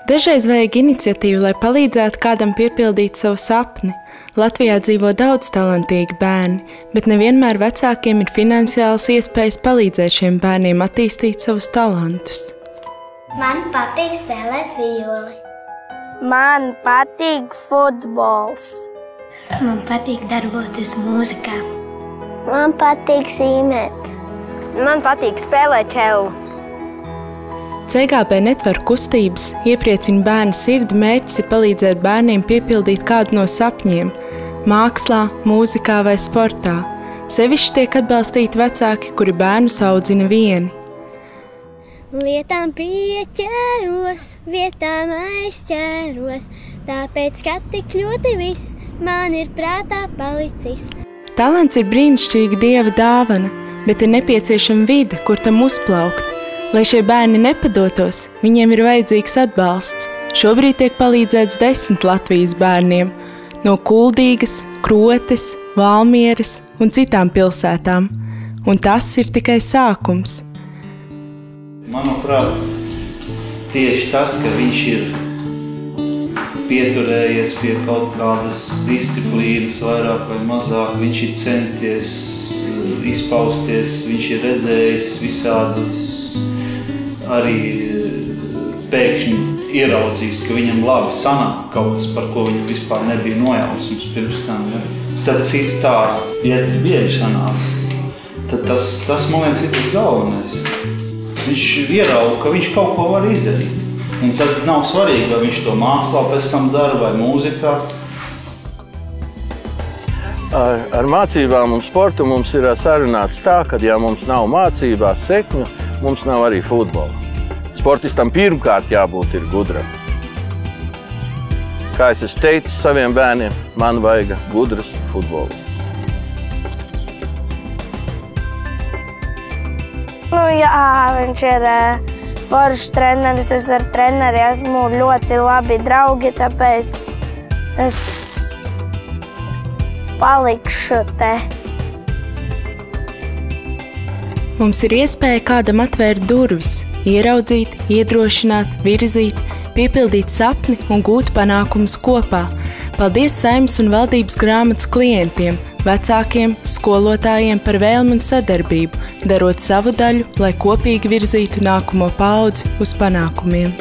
Dažreiz vajag iniciatīvu, lai palīdzētu kādam piepildīt savu sapni. Latvijā dzīvo daudz talantīgi bērni, bet nevienmēr vecākiem ir finansiālas iespējas palīdzēt šiem bērniem attīstīt savus talantus. Man patīk spēlēt vijoli. Man patīk futbols. Man patīk darboties mūzikā. Man patīk zīmēt. Man patīk spēlēt čelu. CGB netvaru kustības iepriecina bērnu sirdi. Mērķis ir palīdzēt bērniem piepildīt kādu no sapņiem – mākslā, mūzikā vai sportā. Sevišķi tiek atbalstīti vecāki, kuri bērnus audzina vieni. Lietām pieķēros, vietām aizķēros, tāpēc, ka tik ļoti viss man ir prātā palicis. Talants ir brīnišķīga Dieva dāvana, bet ir nepieciešama vide, kur tam uzplaukt. Lai šie bērni nepadotos, viņiem ir vajadzīgs atbalsts. Šobrīd tiek palīdzēts 10 Latvijas bērniem no Kuldīgas, Krotes, Valmieras un citām pilsētām. Un tas ir tikai sākums. Manuprāt, tieši tas, ka viņš ir pieturējies pie kaut kādas disciplīnas, vairāk vai mazāk, viņš ir centies izpausties, viņš ir redzējis visādus, arī pēkšņi ieraudzījis, ka viņam labi sanāk kaut kas, par ko viņam vispār nebija nojausmas pirms tam. Ja? Starp citu tā, ja bieži sanāk, tad tas man liekas, ir tas galvenais. Viņš ierauga, ka viņš kaut ko var izdarīt. Un tad nav svarīgi, vai viņš to mākslā pēc tam dara vai mūzikā. Ar mācībām un sportu mums ir sarunāts tā, ka ja mums nav mācībās sekņu, mums nav arī futbola. Sportistam pirmkārt jābūt ir gudram. Kā es esmu teicis saviem bērniem, man vajag gudras futbolistus. Jā, viņš ir foršs treneris, es ar treneri esmu ļoti labi draugi, tāpēc es palikšu te. Mums ir iespēja kādam atvērt durvis, ieraudzīt, iedrošināt, virzīt, piepildīt sapni un gūt panākumus kopā. Paldies Saeimas un valdības grāmatas klientiem, vecākiem, skolotājiem par vēlmi un sadarbību, darot savu daļu, lai kopīgi virzītu nākamo paudzi uz panākumiem.